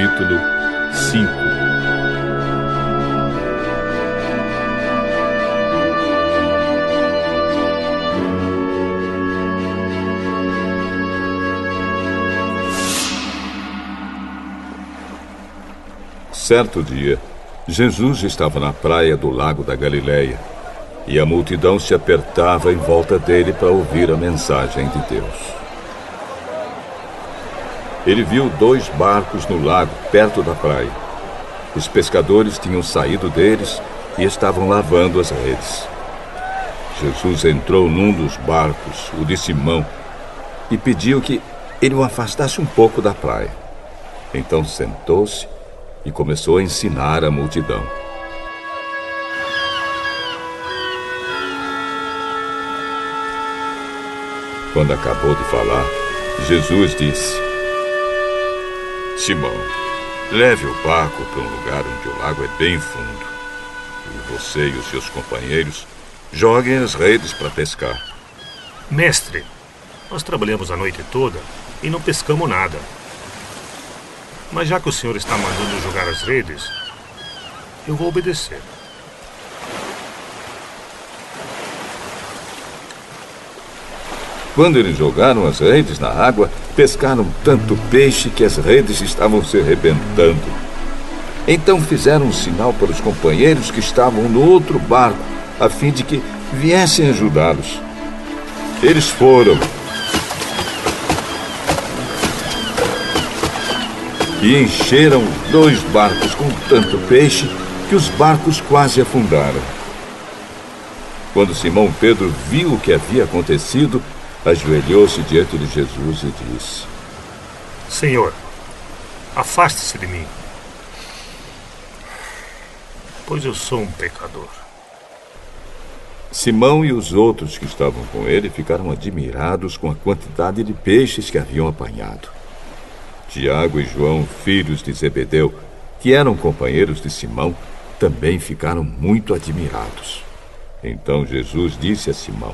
capítulo 5. Certo dia, Jesus estava na praia do lago da Galileia e a multidão se apertava em volta dele para ouvir a mensagem de Deus. Ele viu 2 barcos no lago, perto da praia. Os pescadores tinham saído deles e estavam lavando as redes. Jesus entrou num dos barcos, o de Simão, e pediu que ele o afastasse um pouco da praia. Então sentou-se e começou a ensinar a multidão. Quando acabou de falar, Jesus disse: Simão, leve o barco para um lugar onde o lago é bem fundo. E você e os seus companheiros joguem as redes para pescar. Mestre, nós trabalhamos a noite toda e não pescamos nada. Mas já que o senhor está mandando jogar as redes, eu vou obedecer. Quando eles jogaram as redes na água, pescaram tanto peixe que as redes estavam se arrebentando. Então fizeram um sinal para os companheiros que estavam no outro barco, a fim de que viessem ajudá-los. Eles foram e encheram os 2 barcos com tanto peixe que os barcos quase afundaram. Quando Simão Pedro viu o que havia acontecido, ajoelhou-se diante de Jesus e disse: Senhor, afaste-se de mim, pois eu sou um pecador. Simão e os outros que estavam com ele ficaram admirados com a quantidade de peixes que haviam apanhado. Tiago e João, filhos de Zebedeu, que eram companheiros de Simão, também ficaram muito admirados. Então Jesus disse a Simão: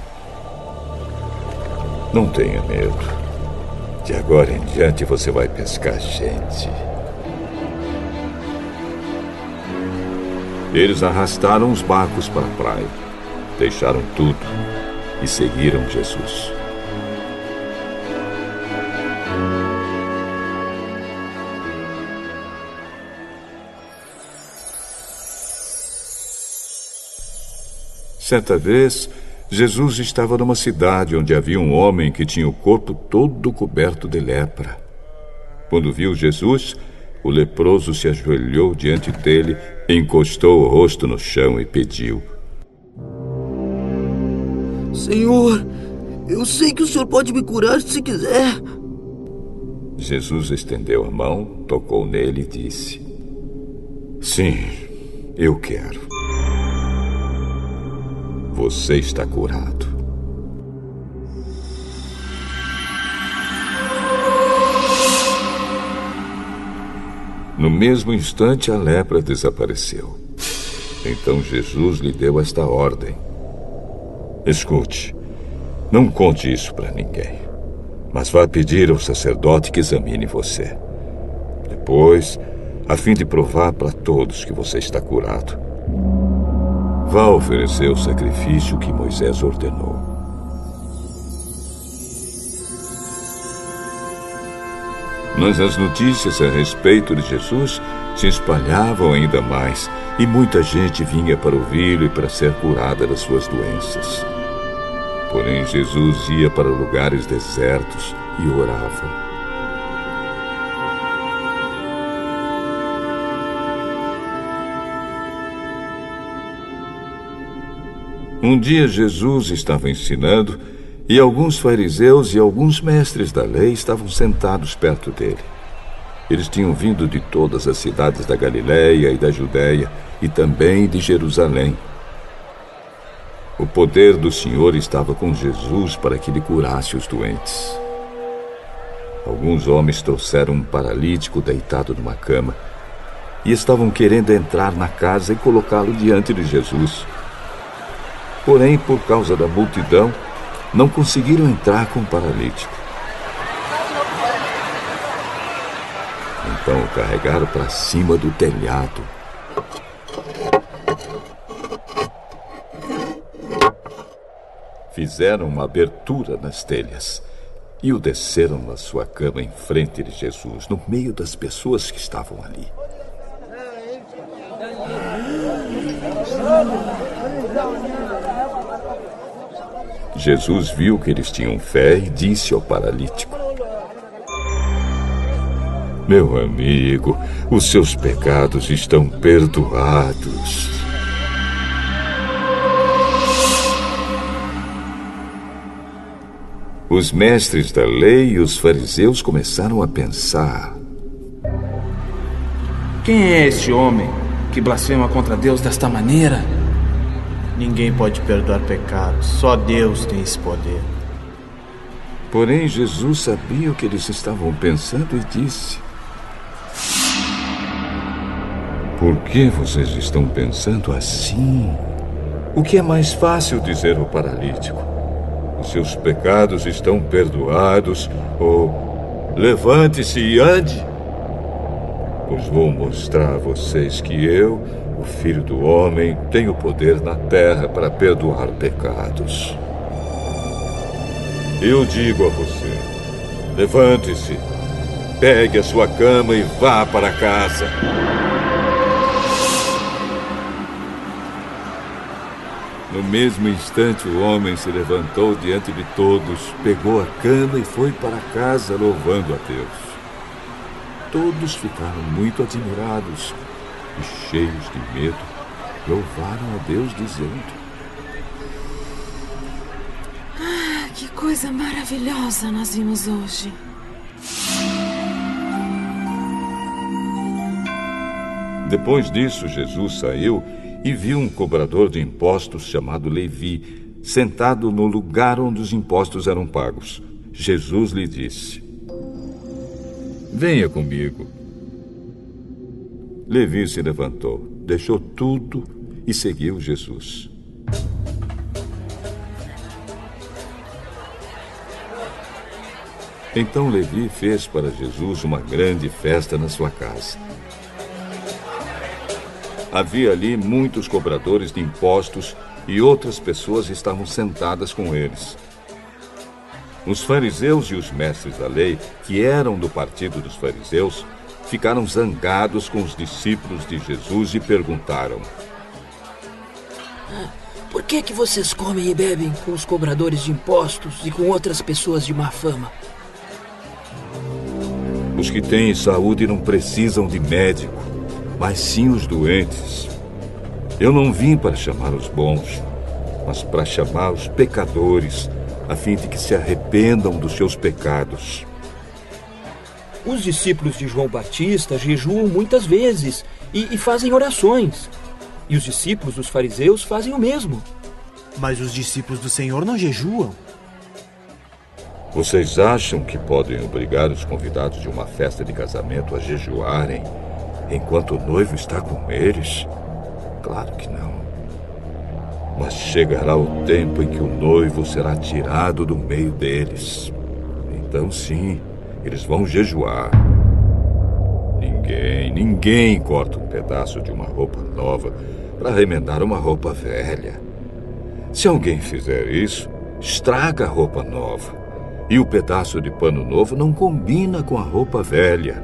Não tenha medo. De agora em diante você vai pescar gente. Eles arrastaram os barcos para a praia, deixaram tudo e seguiram Jesus. Certa vez, Jesus estava numa cidade onde havia um homem que tinha o corpo todo coberto de lepra. Quando viu Jesus, o leproso se ajoelhou diante dele, encostou o rosto no chão e pediu: Senhor, eu sei que o senhor pode me curar se quiser. Jesus estendeu a mão, tocou nele e disse: Sim, eu quero. Você está curado. No mesmo instante, a lepra desapareceu. Então Jesus lhe deu esta ordem: Escute, não conte isso para ninguém, mas vá pedir ao sacerdote que examine você. Depois, a fim de provar para todos que você está curado, vá oferecer o sacrifício que Moisés ordenou. Mas as notícias a respeito de Jesus se espalhavam ainda mais, e muita gente vinha para ouvi-lo e para ser curada das suas doenças. Porém, Jesus ia para lugares desertos e orava. Um dia Jesus estava ensinando e alguns fariseus e alguns mestres da lei estavam sentados perto dele. Eles tinham vindo de todas as cidades da Galileia e da Judéia e também de Jerusalém. O poder do Senhor estava com Jesus para que lhe curasse os doentes. Alguns homens trouxeram um paralítico deitado numa cama e estavam querendo entrar na casa e colocá-lo diante de Jesus. Porém, por causa da multidão, não conseguiram entrar com o paralítico. Então o carregaram para cima do telhado. Fizeram uma abertura nas telhas e o desceram na sua cama em frente de Jesus, no meio das pessoas que estavam ali. Jesus viu que eles tinham fé e disse ao paralítico: meu amigo, os seus pecados estão perdoados. Os mestres da lei e os fariseus começaram a pensar: quem é este homem que blasfema contra Deus desta maneira? Ninguém pode perdoar pecados, só Deus tem esse poder. Porém, Jesus sabia o que eles estavam pensando e disse: por que vocês estão pensando assim? O que é mais fácil dizer ao paralítico? Os seus pecados estão perdoados, ou levante-se e ande? Pois vou mostrar a vocês que eu, o Filho do Homem, tenho poder na terra para perdoar pecados. Eu digo a você: levante-se, pegue a sua cama e vá para casa. No mesmo instante, o homem se levantou diante de todos, pegou a cama e foi para casa louvando a Deus. Todos ficaram muito admirados e, cheios de medo, louvaram a Deus, dizendo: que coisa maravilhosa nós vimos hoje. Depois disso, Jesus saiu e viu um cobrador de impostos chamado Levi, sentado no lugar onde os impostos eram pagos. Jesus lhe disse: venha comigo. Levi se levantou, deixou tudo e seguiu Jesus. Então Levi fez para Jesus uma grande festa na sua casa. Havia ali muitos cobradores de impostos e outras pessoas estavam sentadas com eles. Os fariseus e os mestres da lei, que eram do partido dos fariseus, ficaram zangados com os discípulos de Jesus e perguntaram: por que vocês comem e bebem com os cobradores de impostos e com outras pessoas de má fama? Os que têm saúde não precisam de médico, mas sim os doentes. Eu não vim para chamar os bons, mas para chamar os pecadores, a fim de que se arrependam dos seus pecados. Os discípulos de João Batista jejuam muitas vezes e fazem orações. E os discípulos dos fariseus fazem o mesmo. Mas os discípulos do Senhor não jejuam. Vocês acham que podem obrigar os convidados de uma festa de casamento a jejuarem enquanto o noivo está com eles? Claro que não. Mas chegará o tempo em que o noivo será tirado do meio deles. Então sim, eles vão jejuar. Ninguém corta um pedaço de uma roupa nova para remendar uma roupa velha. Se alguém fizer isso, estraga a roupa nova. E o pedaço de pano novo não combina com a roupa velha.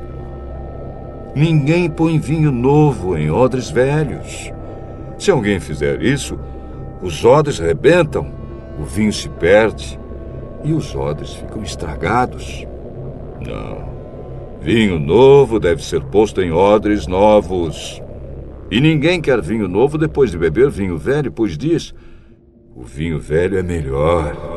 Ninguém põe vinho novo em odres velhos. Se alguém fizer isso, os odres rebentam, o vinho se perde e os odres ficam estragados. Não. Vinho novo deve ser posto em odres novos. E ninguém quer vinho novo depois de beber vinho velho, pois diz: o vinho velho é melhor.